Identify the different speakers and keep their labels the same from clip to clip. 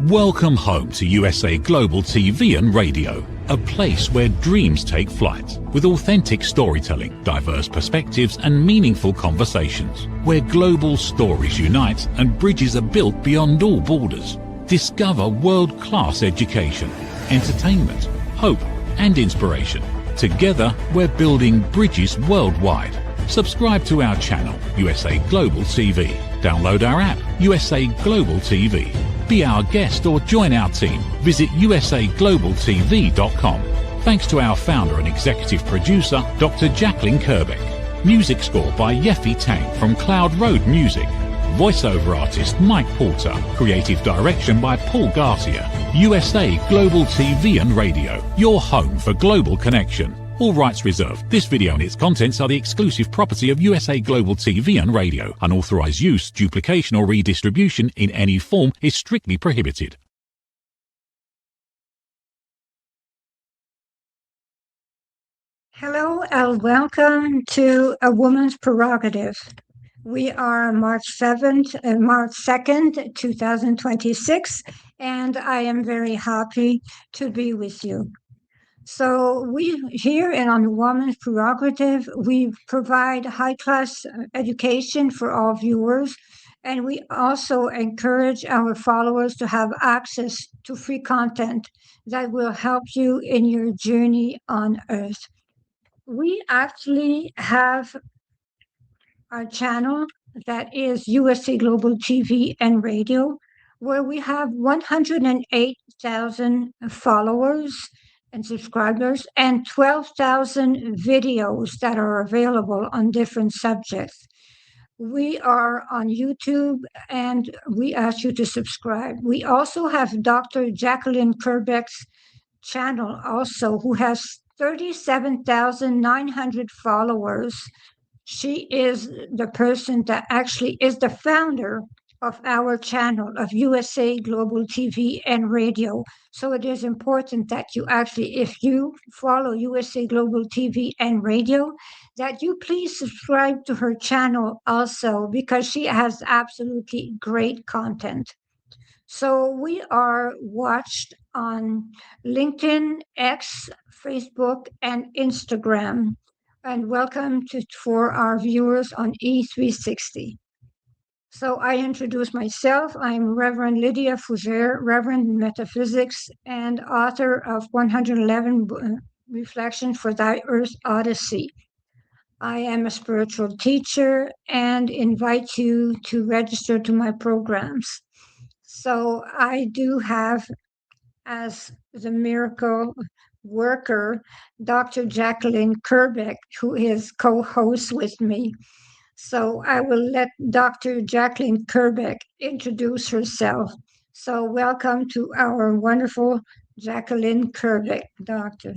Speaker 1: Welcome home to USA Global TV and Radio, a place where dreams take flight, with authentic storytelling, diverse perspectives and meaningful conversations, where global stories unite and bridges are built beyond all borders. Discover world-class education, entertainment, hope and inspiration. Together, we're building bridges worldwide. Subscribe to our channel, USA Global TV. Download our app, USA Global TV. Be our guest or join our team. Visit usaglobaltv.com. Thanks to our founder and executive producer, Dr. Jacalyn Kerbeck. Music score by Yeffy Tang from Cloud Road Music. Voiceover artist Mike Porter. Creative direction by Paul Garcia. USA Global TV and Radio, your home for global connection. All rights reserved. This video and its contents are the exclusive property of USA Global TV and Radio. Unauthorized use, duplication or redistribution in any form is strictly prohibited.
Speaker 2: Hello and welcome to A Woman's Prerogative. We are March 2nd, 2026, and I am very happy to be with you. So we here on A Woman's Prerogative, we provide high-class education for all viewers, and we also encourage our followers to have access to free content that will help you in your journey on Earth. We actually have our channel that is USA Global TV and Radio, where we have 108,000 followers and subscribers and 12,000 videos that are available on different subjects. We are on YouTube and we ask you to subscribe. We also have Dr. Jacalyn Kerbeck's channel also, who has 37,900 followers. She is the person that actually is the founder of our channel of USA Global TV and Radio. So it is important that you actually, if you follow USA Global TV and Radio, that you please subscribe to her channel also, because she has absolutely great content. So we are watched on LinkedIn, X, Facebook, and Instagram. And welcome for our viewers on E360. So I introduce myself. I'm Reverend Lydia Fougere, Reverend in Metaphysics and author of 111 Reflections for Thy Earth Odyssey. I am a spiritual teacher and invite you to register to my programs. So I do have, as the miracle worker, Dr. Jacalyn Kerbeck, who is co-host with me. So I will let Dr. Jacalyn Kerbeck introduce herself. So welcome to our wonderful Jacalyn Kerbeck, Doctor.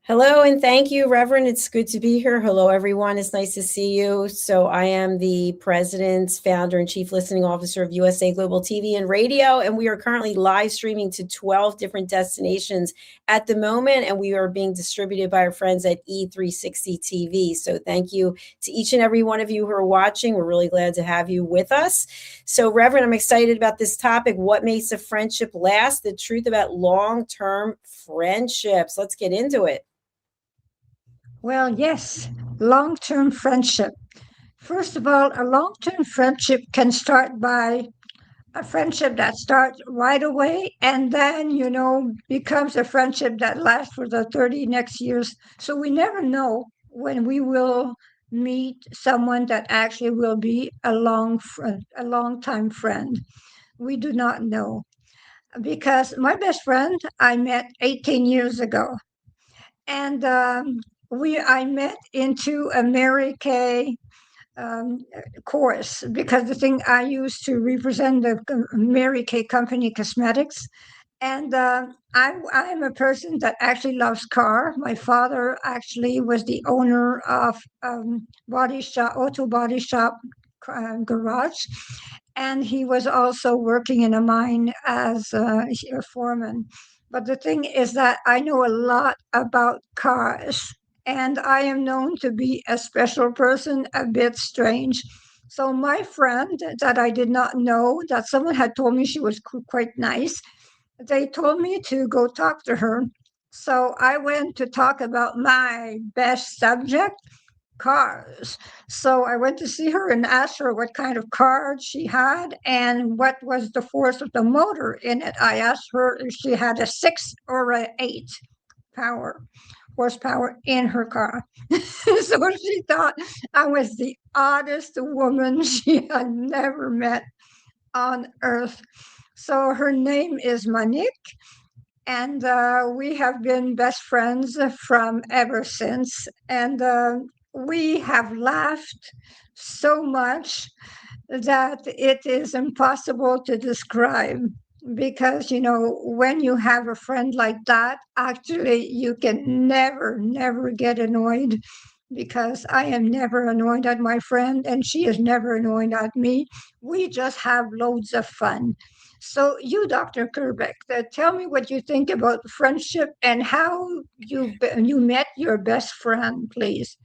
Speaker 3: Hello, and thank you, Reverend. It's good to be here. Hello, everyone. It's nice to see you. So I am the president, founder, and chief listening officer of USA Global TV and Radio, and we are currently live streaming to 12 different destinations at the moment, and we are being distributed by our friends at E360 TV. So thank you to each and every one of you who are watching. We're really glad to have you with us. So, Reverend, I'm excited about this topic, what makes a friendship last, the truth about long-term friendships. Let's get into it.
Speaker 2: Well, yes, long-term friendship. First of all, a long-term friendship can start by a friendship that starts right away and then, becomes a friendship that lasts for the 30 next years. So we never know when we will meet someone that actually will be a long-time friend. We do not know. Because my best friend, I met 18 years ago. And I met into a Mary Kay course, because the thing I used to represent the Mary Kay company cosmetics. And I'm a person that actually loves car. My father actually was the owner of auto body shop garage. And he was also working in a mine as a foreman. But the thing is that I know a lot about cars, and I am known to be a special person, a bit strange. So my friend that I did not know, that someone had told me she was quite nice, they told me to go talk to her. So I went to talk about my best subject, cars. So I went to see her and asked her what kind of car she had and what was the force of the motor in it. I asked her if she had a 6 or a 8 power horsepower in her car. So she thought I was the oddest woman she had never met on earth. So her name is Monique, and we have been best friends from ever since. And we have laughed so much that it is impossible to describe, because when you have a friend like that, actually you can never get annoyed, because I am never annoyed at my friend and she is never annoyed at me. We just have loads of fun. So you, Dr. Kerbeck, tell me what you think about friendship and how you met your best friend, please.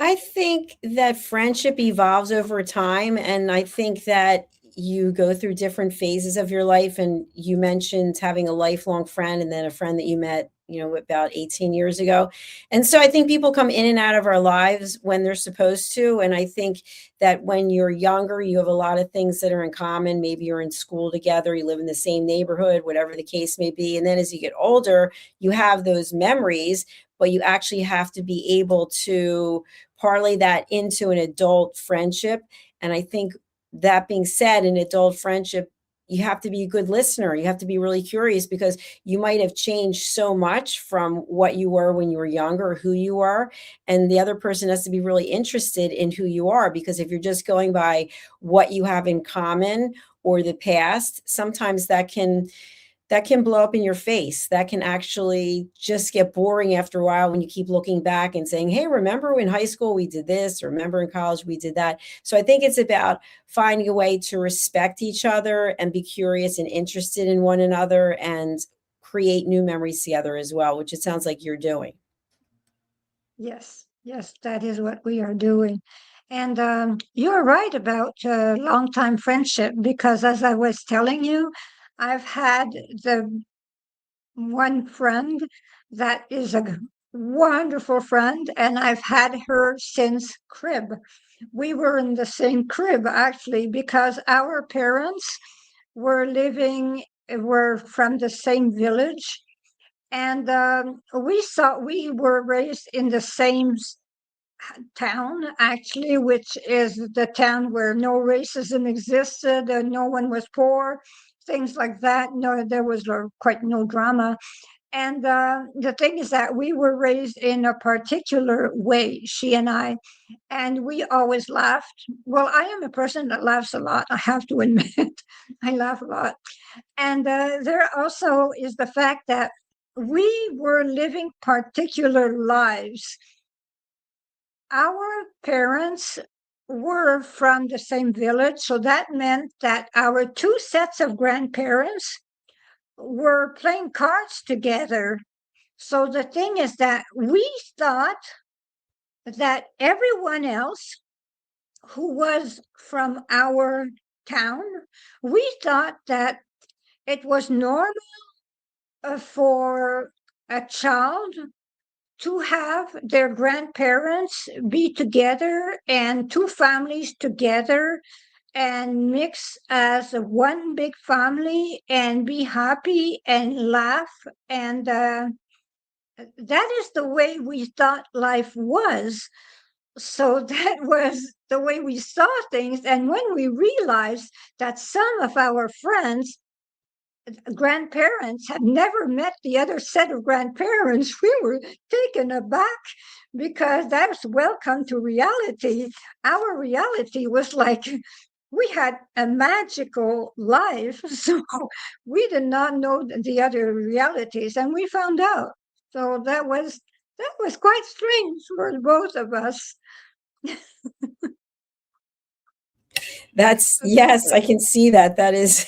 Speaker 3: I think that friendship evolves over time, and I think that you go through different phases of your life. And you mentioned having a lifelong friend and then a friend that you met, about 18 years ago. And so I think people come in and out of our lives when they're supposed to. And I think that when you're younger, you have a lot of things that are in common. Maybe you're in school together, you live in the same neighborhood, whatever the case may be. And then as you get older, you have those memories, but you actually have to be able to parlay that into an adult friendship. And I think, that being said, an adult friendship, you have to be a good listener. You have to be really curious, because you might have changed so much from what you were when you were younger, or who you are. And the other person has to be really interested in who you are, because if you're just going by what you have in common or the past, sometimes that can blow up in your face. That can actually just get boring after a while when you keep looking back and saying, hey, remember in high school we did this, or remember in college we did that. So I think it's about finding a way to respect each other and be curious and interested in one another, and create new memories together as well, which it sounds like you're doing.
Speaker 2: Yes, yes, that is what we are doing. And you're right about long-time friendship, because as I was telling you, I've had the one friend that is a wonderful friend, and I've had her since crib. We were in the same crib, actually, because our parents were from the same village, and we were raised in the same town, actually, which is the town where no racism existed and no one was poor, things like that. No, there was quite no drama. And the thing is that we were raised in a particular way, she and I, and we always laughed. Well, I am a person that laughs a lot, I have to admit. I laugh a lot. And there also is the fact that we were living particular lives. Our parents were from the same village, so that meant that our two sets of grandparents were playing cards together. So the thing is that we thought that everyone else who was from our town, we thought that it was normal for a child to have their grandparents be together and two families together and mix as one big family and be happy and laugh. And that is the way we thought life was. So that was the way we saw things. And when we realized that some of our friends, grandparents, had never met the other set of grandparents, we were taken aback, because that's welcome to reality. Our reality was like we had a magical life, so we did not know the other realities, and we found out. So that was quite strange for both of us.
Speaker 3: That's, yes, I can see that. That is,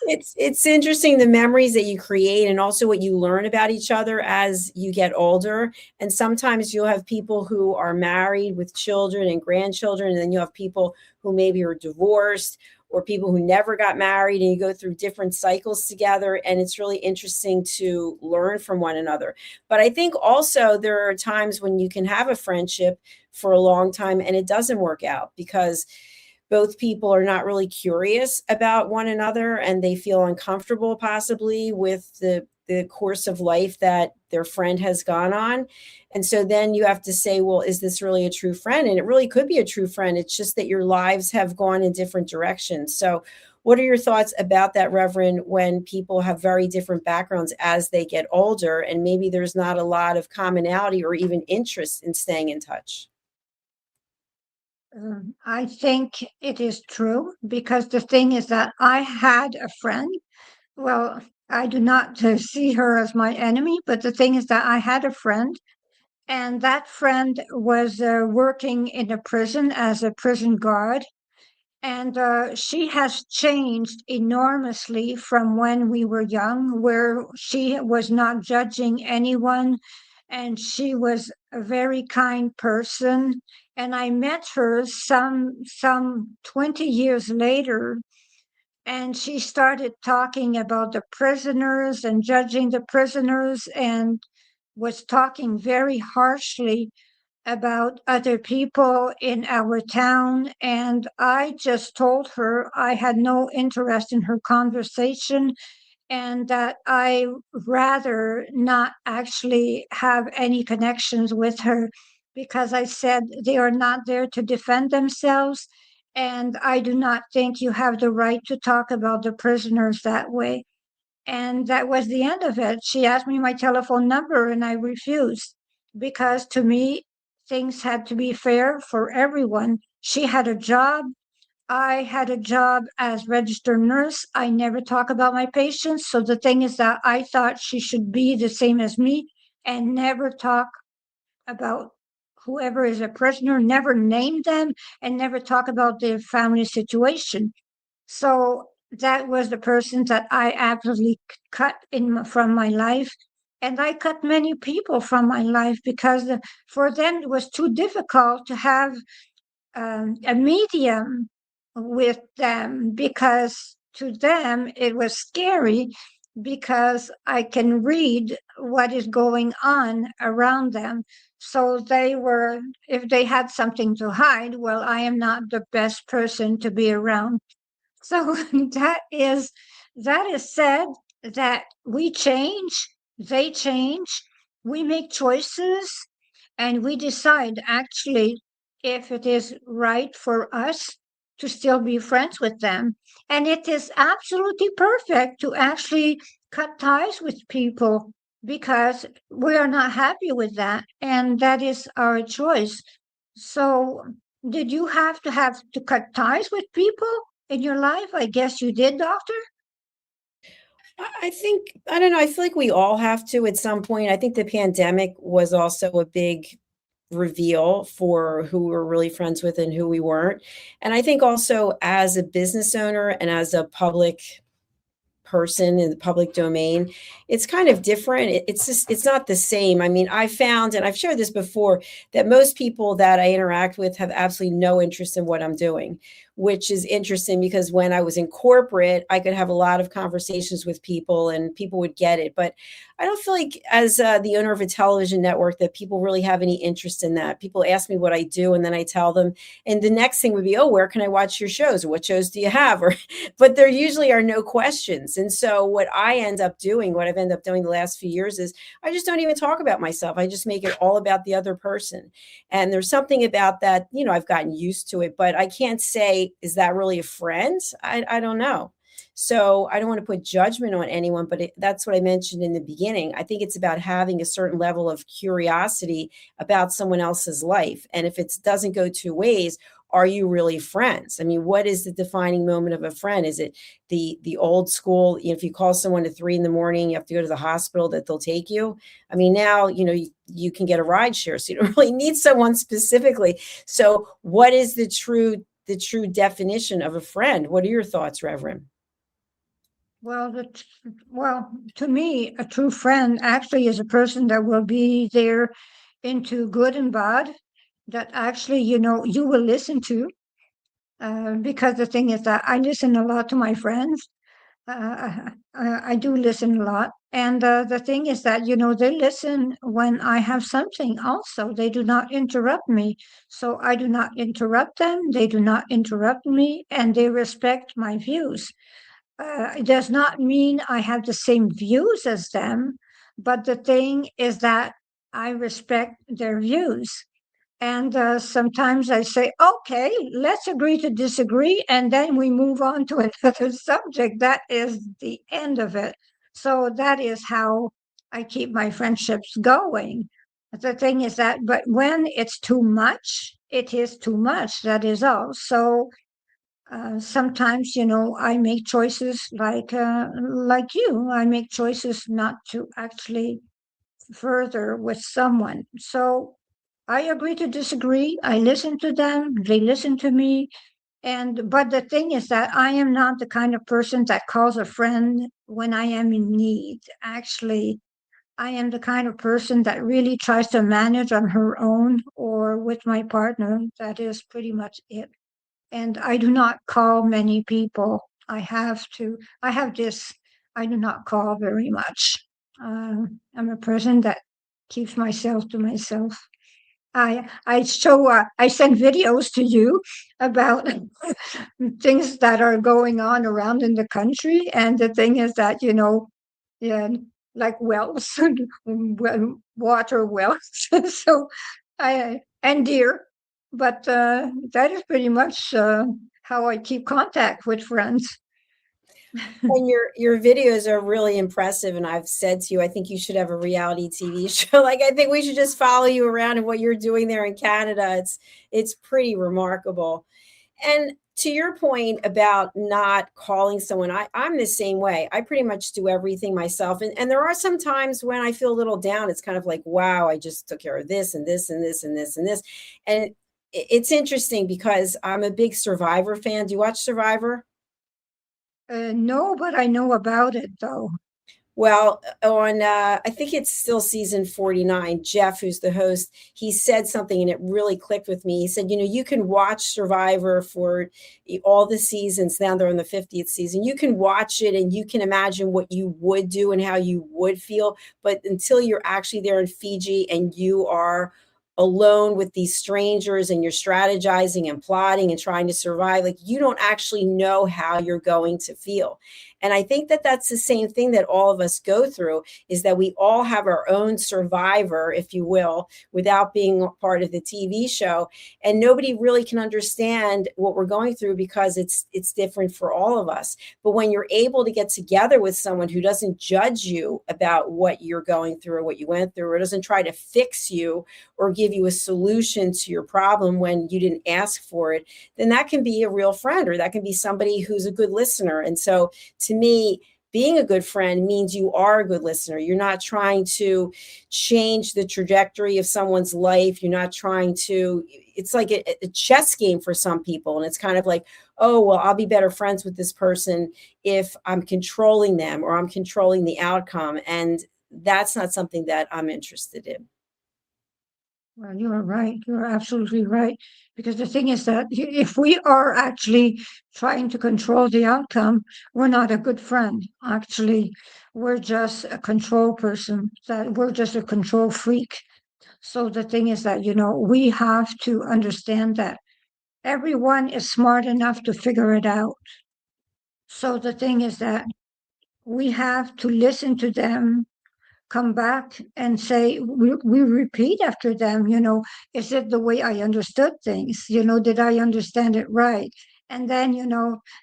Speaker 3: it's interesting, the memories that you create and also what you learn about each other as you get older. And sometimes you'll have people who are married with children and grandchildren, and then you have people who maybe are divorced, or people who never got married, and you go through different cycles together. And it's really interesting to learn from one another. But I think also there are times when you can have a friendship for a long time and it doesn't work out because both people are not really curious about one another, and they feel uncomfortable possibly with the course of life that their friend has gone on. And so then you have to say, well, is this really a true friend? And it really could be a true friend. It's just that your lives have gone in different directions. So what are your thoughts about that, Reverend, when people have very different backgrounds as they get older, and maybe there's not a lot of commonality or even interest in staying in touch?
Speaker 2: I think it is true, because the thing is that I had a friend. Well, I do not see her as my enemy, but the thing is that I had a friend, and that friend was working in a prison as a prison guard. And she has changed enormously from when we were young, where she was not judging anyone, and she was a very kind person. And I met her some 20 years later, and she started talking about the prisoners and judging the prisoners, and was talking very harshly about other people in our town. And I just told her I had no interest in her conversation, and that I rather not actually have any connections with her, because I said they are not there to defend themselves. And I do not think you have the right to talk about the prisoners that way. And that was the end of it. She asked me my telephone number, and I refused, because to me, things had to be fair for everyone. She had a job. I had a job as registered nurse. I never talk about my patients. So the thing is that I thought she should be the same as me and never talk about whoever is a prisoner, never name them, and never talk about their family situation. So that was the person that I absolutely cut from my life. And I cut many people from my life, because for them it was too difficult to have a medium with them, because to them it was scary, because I can read what is going on around them. So they were, if they had something to hide, well, I am not the best person to be around. So that is said, that we change, they change, we make choices, and we decide actually if it is right for us to still be friends with them. And it is absolutely perfect to actually cut ties with people, because we are not happy with that, and that is our choice. So, did you have to cut ties with people in your life? I guess you did, doctor.
Speaker 3: I think, I don't know, I feel like we all have to at some point. I think the pandemic was also a big reveal for who we were really friends with and who we weren't. And I think also as a business owner and as a public person in the public domain, it's kind of different. It's just, it's not the same. I mean, I found, and I've shared this before, that most people that I interact with have absolutely no interest in what I'm doing, which is interesting because when I was in corporate, I could have a lot of conversations with people and people would get it. But I don't feel like as the owner of a television network that people really have any interest in that. People ask me what I do and then I tell them, and the next thing would be, oh, where can I watch your shows? Or what shows do you have? Or, but there usually are no questions. And so what I end up doing, what I've ended up doing the last few years is I just don't even talk about myself. I just make it all about the other person. And there's something about that, you know, I've gotten used to it, but I can't say, is that really a friend? I don't know. So I don't want to put judgment on anyone, but that's what I mentioned in the beginning. I think it's about having a certain level of curiosity about someone else's life. And if it doesn't go two ways, are you really friends? I mean, what is the defining moment of a friend? Is it the old school, you know, if you call someone at 3 a.m, you have to go to the hospital, that they'll take you? I mean, now, you know, you can get a ride share, so you don't really need someone specifically. So what is the true the true definition of a friend. What are your thoughts, Reverend?
Speaker 2: Well, to me, a true friend actually is a person that will be there into good and bad, that actually, you will listen to. Because the thing is that I listen a lot to my friends. I do listen a lot. And the thing is that, they listen when I have something also. They do not interrupt me. So I do not interrupt them. They do not interrupt me, and they respect my views. It does not mean I have the same views as them, but the thing is that I respect their views. And sometimes I say, okay, let's agree to disagree, and then we move on to another subject. That is the end of it. So that is how I keep my friendships going. The thing is that, but when it's too much, it is too much. That is all. So sometimes, I make choices like you. I make choices not to actually further with someone. So I agree to disagree. I listen to them. They listen to me. But the thing is that I am not the kind of person that calls a friend when I am in need. Actually, I am the kind of person that really tries to manage on her own or with my partner. That is pretty much it. And I do not call many people. I have this, I do not call very much. I'm a person that keeps myself to myself. I send videos to you about things that are going on around in the country. And the thing is that, yeah, like wells, water wells. So and deer. But that is pretty much how I keep contact with friends.
Speaker 3: And your videos are really impressive. And I've said to you, I think you should have a reality TV show. Like, I think we should just follow you around and what you're doing there in Canada. It's pretty remarkable. And to your point about not calling someone, I'm the same way. I pretty much do everything myself. And there are some times when I feel a little down. It's kind of like, wow, I just took care of this and this and this and this and this. And it's interesting because I'm a big Survivor fan. Do you watch Survivor?
Speaker 2: No, but I know about it though.
Speaker 3: Well, on I think it's still season 49, Jeff, who's the host, he said something and it really clicked with me. He said, you can watch Survivor for all the seasons. Now they're on the 50th season. You can watch it and you can imagine what you would do and how you would feel. But until you're actually there in Fiji and you are alone with these strangers and you're strategizing and plotting and trying to survive, like, you don't actually know how you're going to feel. And I think that that's the same thing that all of us go through, is that we all have our own survivor, if you will, without being part of the TV show. And nobody really can understand what we're going through because it's different for all of us. But when you're able to get together with someone who doesn't judge you about what you're going through or what you went through, or doesn't try to fix you or give you a solution to your problem when you didn't ask for it, then that can be a real friend, or that can be somebody who's a good listener. And so to me, being a good friend means you are a good listener. You're not trying to change the trajectory of someone's life. You're not trying to, it's like a chess game for some people. And it's kind of like, oh, well, I'll be better friends with this person if I'm controlling them or I'm controlling the outcome. And that's not something that I'm interested in.
Speaker 2: Well, you are right. You are absolutely right. Because the thing is that if we are actually trying to control the outcome, we're not a good friend. Actually, we're just a control person, that we're just a control freak. So the thing is that, we have to understand that everyone is smart enough to figure it out. So the thing is that we have to listen to them, come back and say, we repeat after them, is it the way I understood things? Did I understand it right? And then,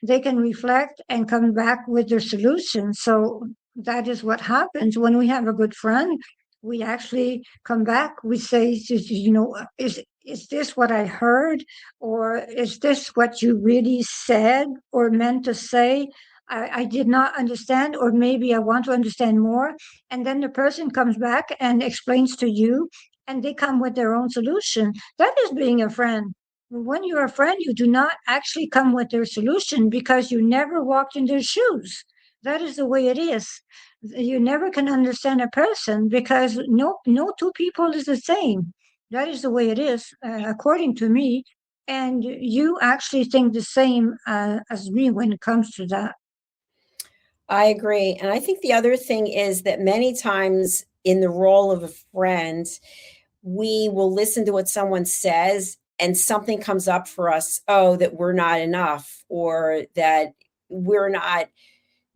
Speaker 2: they can reflect and come back with their solution. So that is what happens when we have a good friend. We actually come back, we say, is this what I heard? Or is this what you really said or meant to say? I did not understand, or maybe I want to understand more. And then the person comes back and explains to you, and they come with their own solution. That is being a friend. when you're a friend, you do not actually come with their solution because you never walked in their shoes. That is the way it is. You never can understand a person because no two people is the same. That is the way it is, according to me. And you actually think the same as me when it comes to that.
Speaker 3: I agree. And I think the other thing is that many times in the role of a friend, we will listen to what someone says and something comes up for us, oh, that we're not enough or that we're not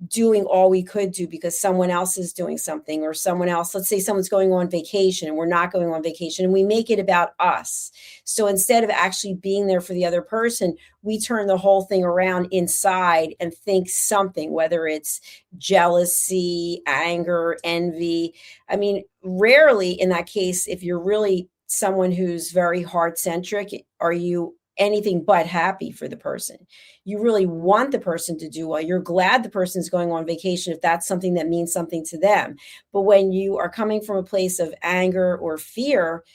Speaker 3: doing all we could do because someone else is doing something or someone else, let's say someone's going on vacation and we're not going on vacation and we make it about us. So instead of actually being there for the other person, we turn the whole thing around inside and think something, whether it's jealousy, anger, envy. I mean, rarely in that case, if you're really someone who's very heart centric, are you anything but happy for the person. You really want the person to do well. You're glad the person's going on vacation if that's something that means something to them. But when you are coming from a place of anger or fear,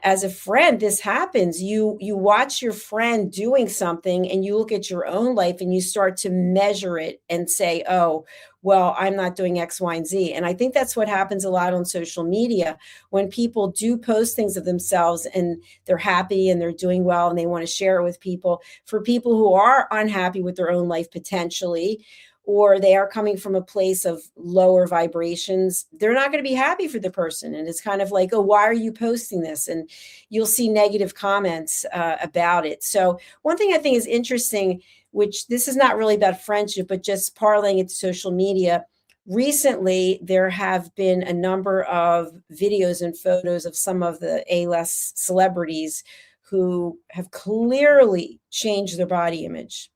Speaker 3: as a friend, this happens. You watch your friend doing something and you look at your own life and you start to measure it and say, oh, well, I'm not doing X, Y, and Z. And I think that's what happens a lot on social media when people do post things of themselves and they're happy and they're doing well and they want to share it with people. For people who are unhappy with their own life potentially, or they are coming from a place of lower vibrations, they're not going to be happy for the person. And it's kind of like, oh, why are you posting this? And you'll see negative comments about it. So one thing I think is interesting, which this is not really about friendship, but just parlaying it to social media. Recently, there have been a number of videos and photos of some of the A-list celebrities who have clearly changed their body image.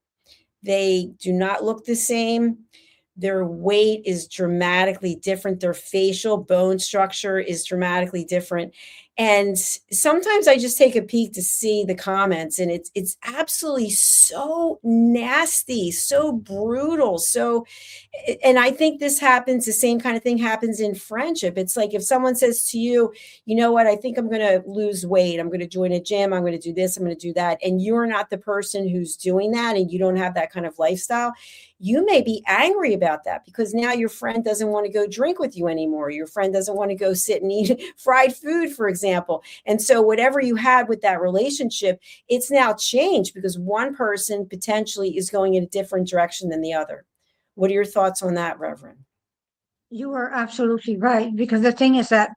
Speaker 3: They do not look the same. Their weight is dramatically different. Their facial bone structure is dramatically different. And sometimes I just take a peek to see the comments, and it's absolutely so nasty, so brutal. So, and I think this happens, the same kind of thing happens in friendship. It's like if someone says to you, you know what, I think I'm going to lose weight. I'm going to join a gym. I'm going to do this. I'm going to do that. And you're not the person who's doing that, and you don't have that kind of lifestyle. You may be angry about that because now your friend doesn't want to go drink with you anymore. Your friend doesn't want to go sit and eat fried food, for example. And so whatever you had with that relationship, it's now changed because one person potentially is going in a different direction than the other. What are your thoughts on that, Reverend?
Speaker 2: You are absolutely right because the thing is that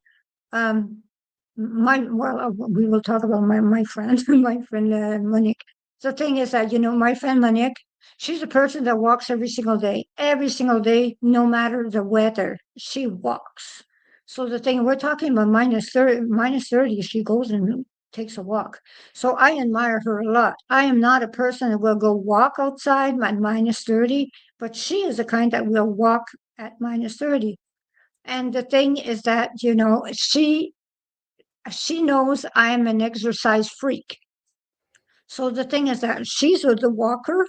Speaker 2: um, we will talk about my friend, my friend Monique. The thing is that my friend Monique, she's a person that walks every single day, no matter the weather. She walks. So the thing we're talking about minus 30, she goes and takes a walk. So I admire her a lot. I am not a person that will go walk outside at minus 30, but she is the kind that will walk at minus 30. And the thing is that, she knows I am an exercise freak. So the thing is that she's the walker,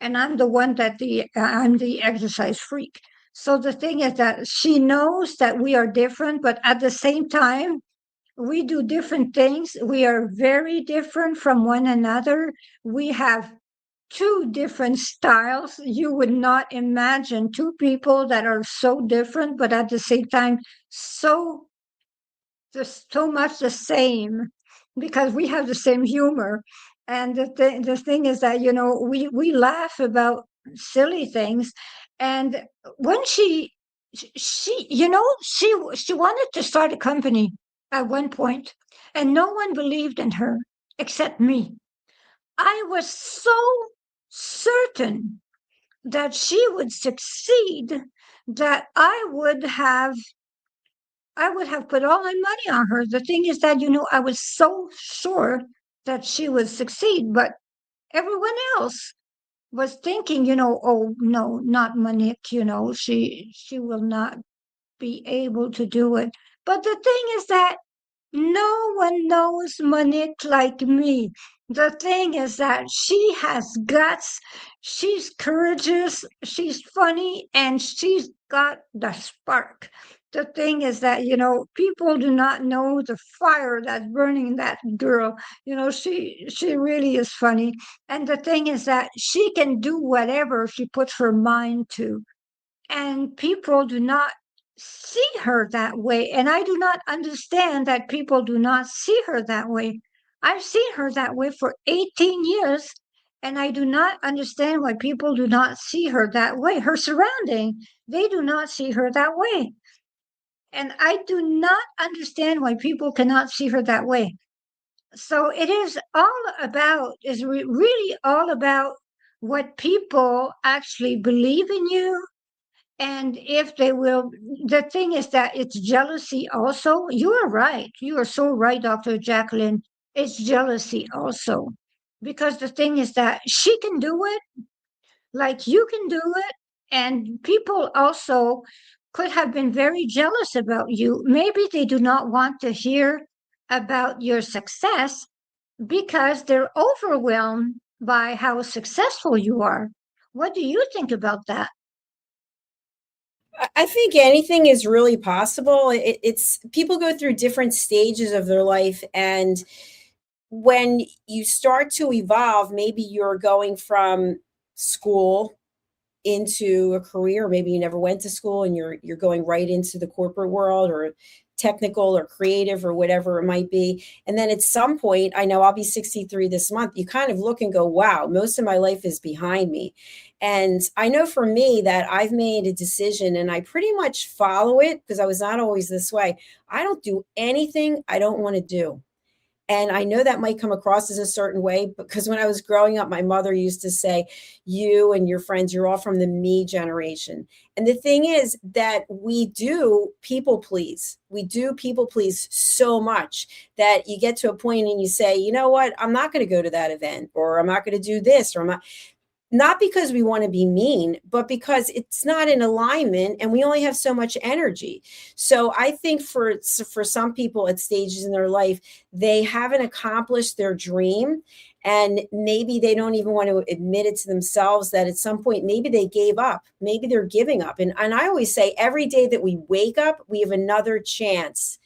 Speaker 2: and I'm the one I'm the exercise freak. So the thing is that she knows that we are different, but at the same time, we do different things. We are very different from one another. We have two different styles. You would not imagine two people that are so different, but at the same time, so so much the same because we have the same humor. And the thing is that, we laugh about silly things. And when she wanted to start a company at one point, and no one believed in her except me. I was so certain that she would succeed that I would have put all my money on her. The thing is that, I was so sure that she would succeed, but everyone else was thinking, oh no, not Monique, she will not be able to do it. But the thing is that No one knows Monique like me. The thing is that she has guts, she's courageous, she's funny, and she's got the spark. The thing is that, people do not know the fire that's burning in that girl. She really is funny. And the thing is that she can do whatever she puts her mind to, and people do not see her that way. And I do not understand that people do not see her that way. I've seen her that way for 18 years, and I do not understand why people do not see her that way. Her surrounding, they do not see her that way. And I do not understand why people cannot see her that way. So it is really all about what people actually believe in you, and if they will. The thing is that it's jealousy also. You are right. You are so right, Dr. Jacalyn. It's jealousy also. Because the thing is that she can do it, like you can do it, and people also could have been very jealous about you. Maybe they do not want to hear about your success because they're overwhelmed by how successful you are. What do you think about that?
Speaker 3: I think anything is really possible. It's people go through different stages of their life, and when you start to evolve, maybe you're going from school into a career. Maybe you never went to school and you're going right into the corporate world, or technical or creative or whatever it might be. And then at some point, I know I'll be 63 this month, you kind of look and go, wow, most of my life is behind me. And I know for me that I've made a decision and I pretty much follow it, because I was not always this way. I don't do anything I don't want to do. And I know that might come across as a certain way, because when I was growing up, my mother used to say, you and your friends, you're all from the me generation. And the thing is that we do people please. We do people please so much that you get to a point and you say, you know what, I'm not going to go to that event, or I'm not going to do this, or I'm not because we want to be mean, but because it's not in alignment and we only have so much energy. So I think for some people at stages in their life, they haven't accomplished their dream, and maybe they don't even want to admit it to themselves that at some point maybe they gave up, maybe they're giving up. And I always say every day that we wake up, we have another chance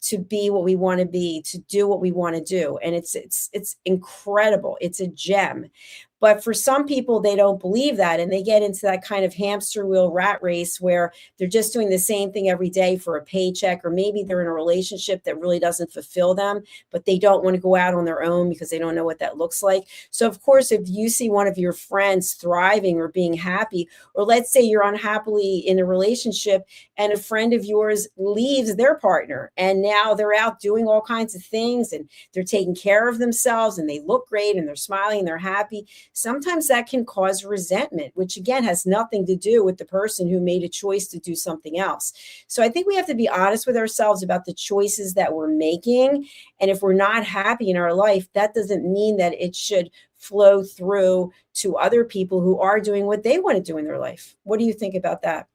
Speaker 3: to be what we want to be, to do what we want to do. And it's incredible. It's a gem. But for some people, they don't believe that, and they get into that kind of hamster wheel rat race where they're just doing the same thing every day for a paycheck, or maybe they're in a relationship that really doesn't fulfill them, but they don't want to go out on their own because they don't know what that looks like. So of course, if you see one of your friends thriving or being happy, or let's say you're unhappily in a relationship and a friend of yours leaves their partner and now they're out doing all kinds of things and they're taking care of themselves and they look great and they're smiling and they're happy, sometimes that can cause resentment, which again has nothing to do with the person who made a choice to do something else. So I think we have to be honest with ourselves about the choices that we're making. And if we're not happy in our life, that doesn't mean that it should flow through to other people who are doing what they want to do in their life. What do you think about that?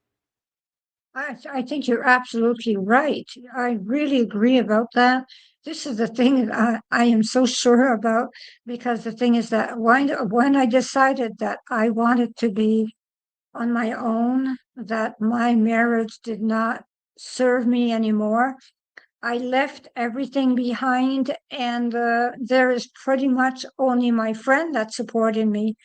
Speaker 2: I think you're absolutely right. I really agree about that. This is the thing that I am so sure about, because the thing is that when I decided that I wanted to be on my own, that my marriage did not serve me anymore, I left everything behind, and there is pretty much only my friend that supported me.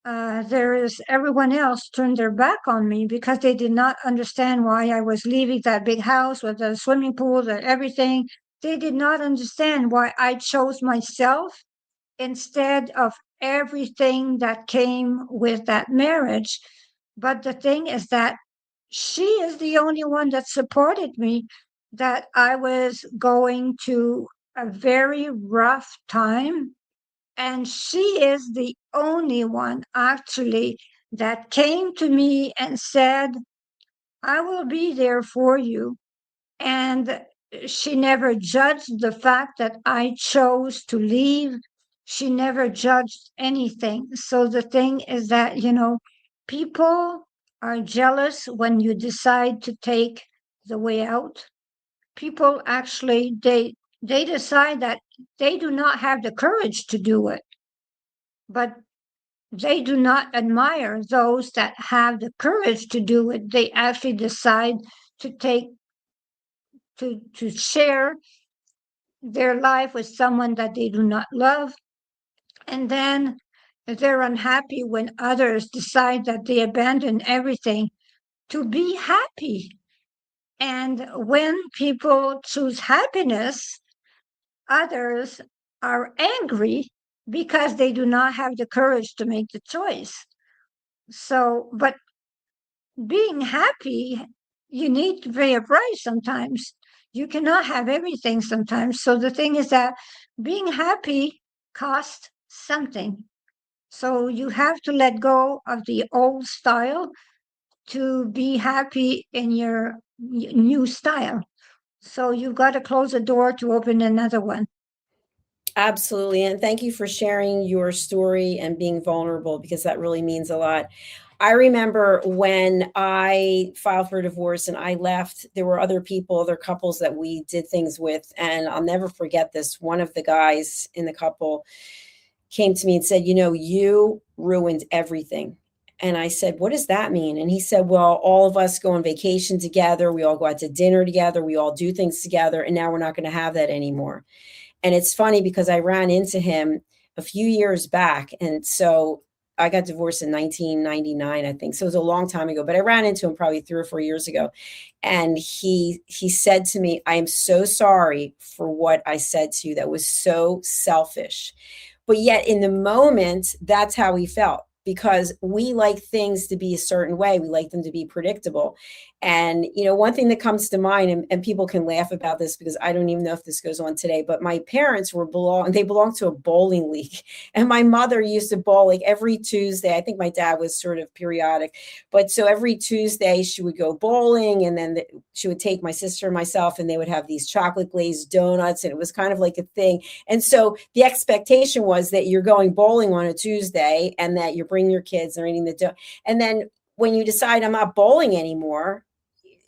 Speaker 2: There is everyone else turned their back on me because they did not understand why I was leaving that big house with the swimming pool and everything. They did not understand why I chose myself instead of everything that came with that marriage. But the thing is that she is the only one that supported me, that I was going to a very rough time, and she is the only one actually that came to me and said, I will be there for you. And she never judged the fact that I chose to leave. She never judged anything. So the thing is that, people are jealous when you decide to take the way out. People actually, they decide that they do not have the courage to do it, but they do not admire those that have the courage to do it. They actually decide to take to share their life with someone that they do not love, and then they're unhappy when others decide that they abandon everything to be happy. And when people choose happiness, others are angry because they do not have the courage to make the choice. So, but being happy, you need to pay a price sometimes. You cannot have everything sometimes. So the thing is that being happy costs something. So you have to let go of the old style to be happy in your new style. So you've got to close a door to open another one.
Speaker 3: Absolutely. And thank you for sharing your story and being vulnerable, because that really means a lot. I remember when I filed for divorce and I left, there were other people, other couples that we did things with. And I'll never forget this. One of the guys in the couple came to me and said, you ruined everything. And I said, what does that mean? And he said, well, all of us go on vacation together. We all go out to dinner together. We all do things together. And now we're not going to have that anymore. And it's funny because I ran into him a few years back. And so I got divorced in 1999, I think. So it was a long time ago, but I ran into him probably 3 or 4 years ago. And he said to me, I am so sorry for what I said to you. That was so selfish. But yet in the moment, that's how he felt, because we like things to be a certain way. We like them to be predictable. And, one thing that comes to mind, and people can laugh about this because I don't even know if this goes on today, but my parents they belonged to a bowling league. And my mother used to bowl like every Tuesday. I think my dad was sort of periodic, but so every Tuesday she would go bowling, and then she would take my sister and myself, and they would have these chocolate glazed donuts. And it was kind of like a thing. And so the expectation was that you're going bowling on a Tuesday and that you're bringing your kids and eating the donut. And then when you decide I'm not bowling anymore,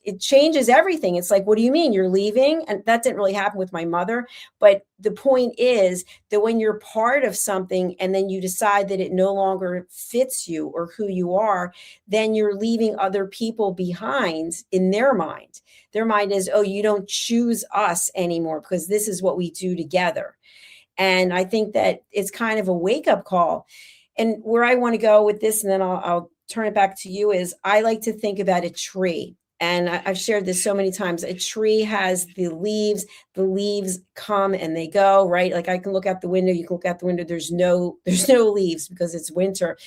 Speaker 3: it changes everything. It's like, what do you mean you're leaving? And that didn't really happen with my mother. But the point is that when you're part of something and then you decide that it no longer fits you or who you are, then you're leaving other people behind in their mind. Their mind is, oh, you don't choose us anymore because this is what we do together. And I think that it's kind of a wake-up call. And where I want to go with this, and then I'll turn it back to you, is I like to think about a tree. And I've shared this so many times. A tree has the leaves come and they go, right? Like I can look out the window, you can look out the window, there's no leaves because it's winter.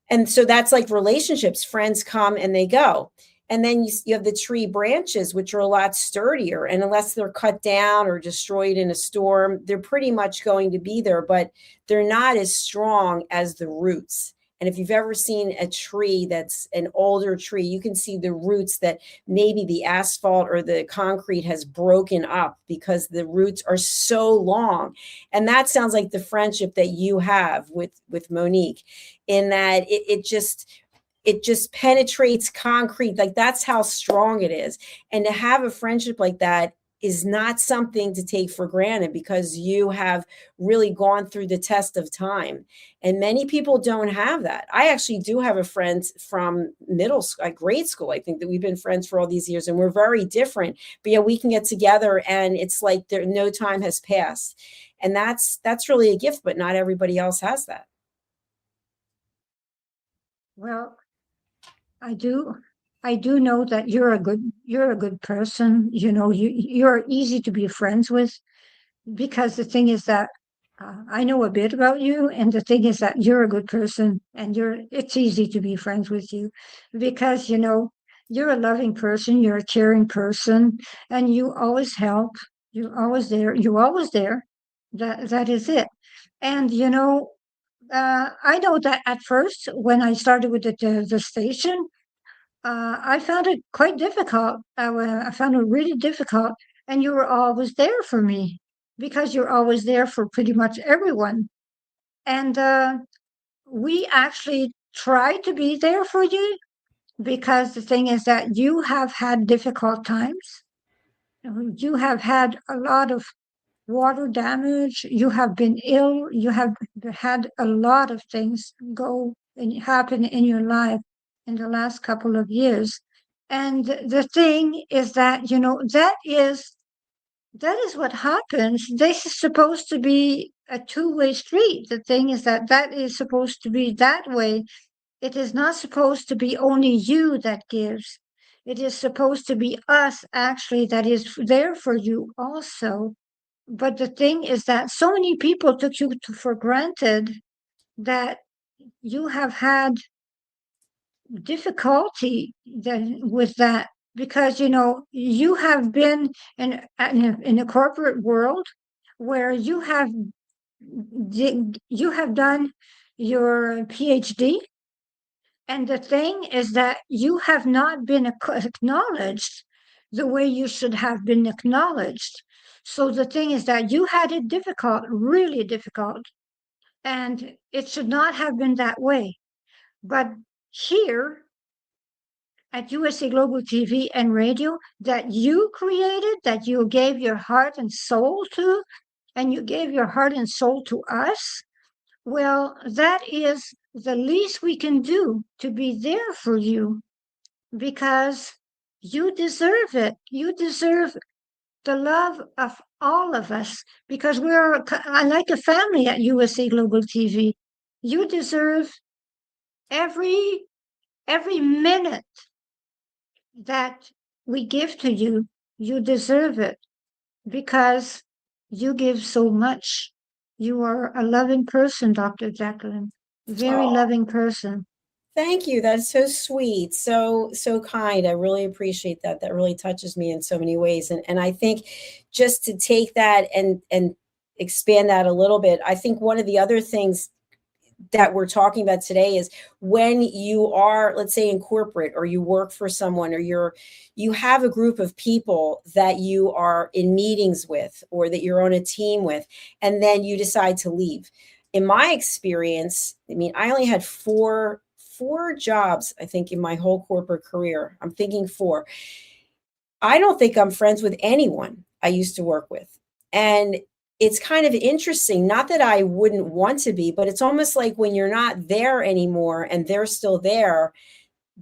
Speaker 3: And so that's like relationships. Friends come and they go. And then you have the tree branches, which are a lot sturdier. And unless they're cut down or destroyed in a storm, they're pretty much going to be there, but they're not as strong as the roots. And if you've ever seen a tree that's an older tree, you can see the roots that maybe the asphalt or the concrete has broken up because the roots are so long. And that sounds like the friendship that you have with Monique, in that it just penetrates concrete. Like that's how strong it is. And to have a friendship like that is not something to take for granted, because you have really gone through the test of time. And many people don't have that. I actually do have a friend from middle school, like grade school. I think that we've been friends for all these years and we're very different, but yeah, we can get together and it's like no time has passed. And that's really a gift, but not everybody else has that.
Speaker 2: Well, I do know that you're a good person. You're easy to be friends with, because the thing is that I know a bit about you, and the thing is that you're a good person, and it's easy to be friends with you because you're a loving person, you're a caring person, and you always help. You're always there. You're always there. That is it. And I know that at first when I started with the station. I found it quite difficult. I found it really difficult, and you were always there for me because you're always there for pretty much everyone. And we actually try to be there for you, because the thing is that you have had difficult times. You have had a lot of water damage, you have been ill, you have had a lot of things go and happen in your life in the last couple of years. And the thing is that, that is what happens. This is supposed to be a two-way street. The thing is that is supposed to be that way. It is not supposed to be only you that gives. It is supposed to be us, actually, that is there for you also. But the thing is that so many people took you for granted that you have had difficulty with that because you have been in a corporate world where you have done your PhD, and the thing is that you have not been acknowledged the way you should have been acknowledged. So the thing is that you had it difficult, really difficult, and it should not have been that way. But here at USA Global TV and Radio, that you created, that you gave your heart and soul to, and you gave your heart and soul to us, well, that is the least we can do to be there for you because you deserve it. You deserve the love of all of us because we're like a family at USA Global TV. You deserve every minute that we give to you. You deserve it because you give so much. You are a loving person, Dr. Jacalyn. Very loving person.
Speaker 3: Thank you. That's so sweet. So kind. I really appreciate that. That really touches me in so many ways. And I think just to take that and expand that a little bit, I think one of the other things that we're talking about today is when you are, let's say, in corporate or you work for someone or you have a group of people that you are in meetings with or that you're on a team with, and then you decide to leave. In my experience, I mean, I only had four jobs, I think, in my whole corporate career. I'm thinking 4. I don't think I'm friends with anyone I used to work with. And it's kind of interesting, not that I wouldn't want to be, but it's almost like when you're not there anymore and they're still there,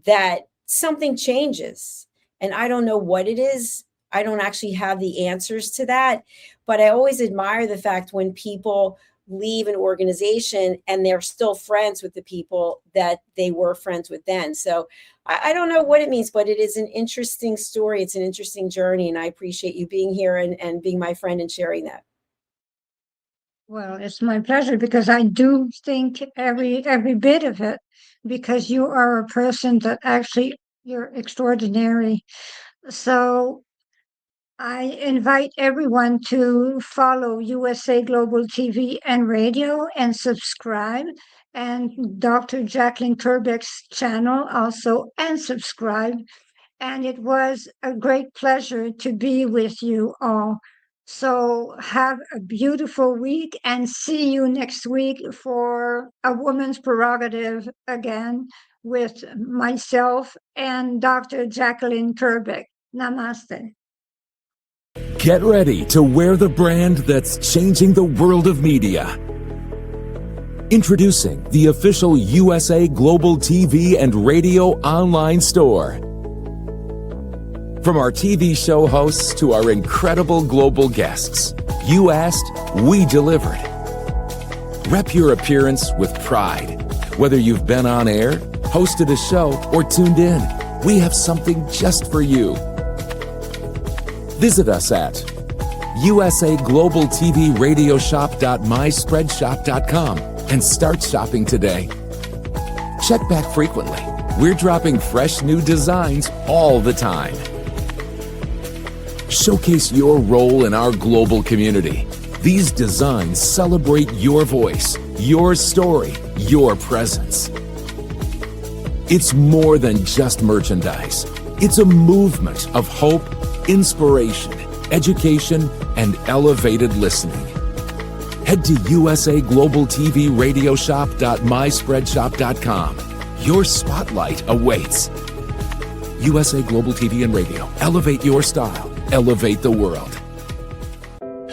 Speaker 3: that something changes. And I don't know what it is. I don't actually have the answers to that. But I always admire the fact when people leave an organization and they're still friends with the people that they were friends with then. So I don't know what it means, but it is an interesting story. It's an interesting journey. And I appreciate you being here and being my friend and sharing that.
Speaker 2: Well, it's my pleasure because I do think every bit of it, because you are a person that actually, you're extraordinary. So I invite everyone to follow USA Global TV and Radio and subscribe, and Dr. Jacalyn Kerbeck's channel also, and subscribe. And it was a great pleasure to be with you all. So have a beautiful week and see you next week for A Woman's Prerogative again with myself and Dr. Jacalyn Kerbeck. Namaste.
Speaker 4: Get ready to wear the brand that's changing the world of media. Introducing the official USA Global TV and Radio online store. From our TV show hosts to our incredible global guests, you asked, we delivered. Rep your appearance with pride. Whether you've been on air, hosted a show, or tuned in, we have something just for you. Visit us at usaglobaltvradioshoп.myspreadshop.com and start shopping today. Check back frequently. We're dropping fresh new designs all the time. Showcase your role in our global community. These designs celebrate your voice, your story, your presence. It's more than just merchandise. It's a movement of hope, inspiration, education, and elevated listening. Head to usaglobaltvradioshoп.myspreadshop.com. Your spotlight awaits. USA Global TV and Radio. Elevate your style. Elevate the world.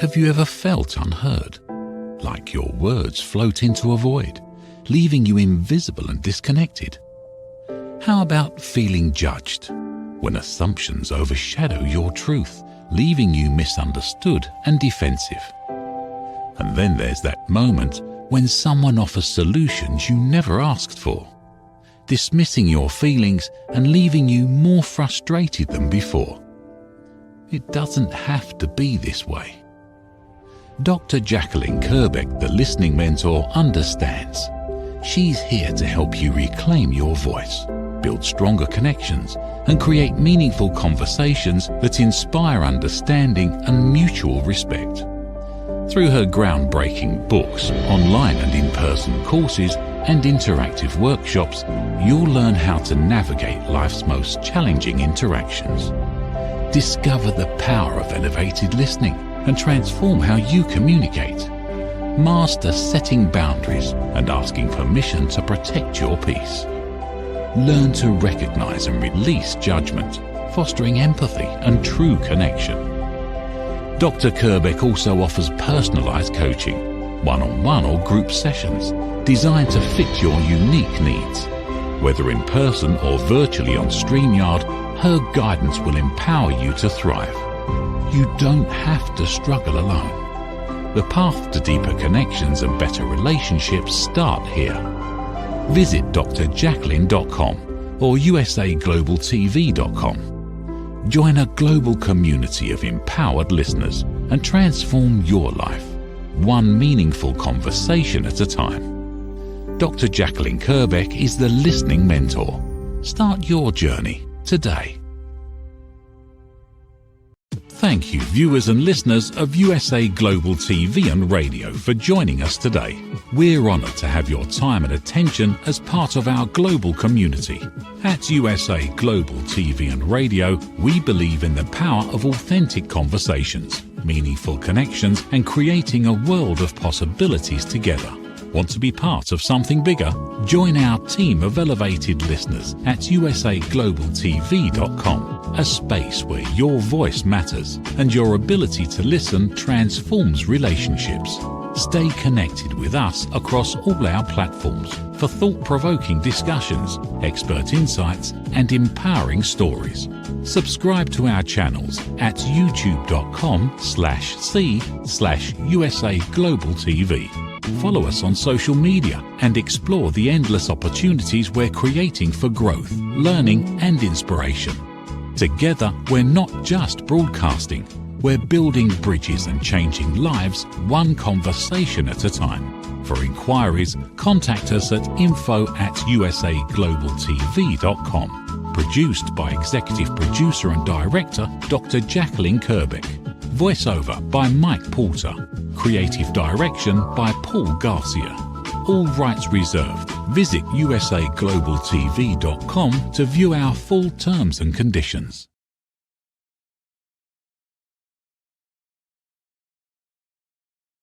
Speaker 1: Have you ever felt unheard? Like your words float into a void, leaving you invisible and disconnected? How about feeling judged, when assumptions overshadow your truth, leaving you misunderstood and defensive? And then there's that moment when someone offers solutions you never asked for, dismissing your feelings and leaving you more frustrated than before. It doesn't have to be this way. Dr. Jacalyn Kerbeck, the listening mentor, understands. She's here to help you reclaim your voice, build stronger connections, and create meaningful conversations that inspire understanding and mutual respect. Through her groundbreaking books, online and in-person courses, and interactive workshops, you'll learn how to navigate life's most challenging interactions. Discover the power of elevated listening and transform how you communicate. Master setting boundaries and asking permission to protect your peace. Learn to recognize and release judgment, fostering empathy and true connection. Dr. Kerbeck also offers personalized coaching, one-on-one or group sessions designed to fit your unique needs. Whether in person or virtually on StreamYard, her guidance will empower you to thrive. You don't have to struggle alone. The path to deeper connections and better relationships start here. Visit drjacalyn.com or usaglobaltv.com. Join a global community of empowered listeners and transform your life, one meaningful conversation at a time. Dr. Jacalyn Kerbeck is the listening mentor. Start your journey today. Thank you, viewers and listeners of USA Global TV and Radio, for joining us today. We're honoured to have your time and attention as part of our global community. At USA Global TV and Radio, we believe in the power of authentic conversations, meaningful connections, and creating a world of possibilities together. Want to be part of something bigger? Join our team of elevated listeners at usaglobaltv.com, a space where your voice matters and your ability to listen transforms relationships. Stay connected with us across all our platforms for thought-provoking discussions, expert insights, and empowering stories. Subscribe to our channels at youtube.com/c/usaglobaltv. Follow us on social media and explore the endless opportunities we're creating for growth, learning, and inspiration. Together, we're not just broadcasting, we're building bridges and changing lives one conversation at a time. For inquiries, contact us at info@usaglobaltv.com. Produced by Executive Producer and Director Dr. Jacalyn Kerbeck. Voiceover by Mike Porter. Creative direction by Paul Garcia. All rights reserved. Visit usaglobaltv.com to view our full terms and conditions.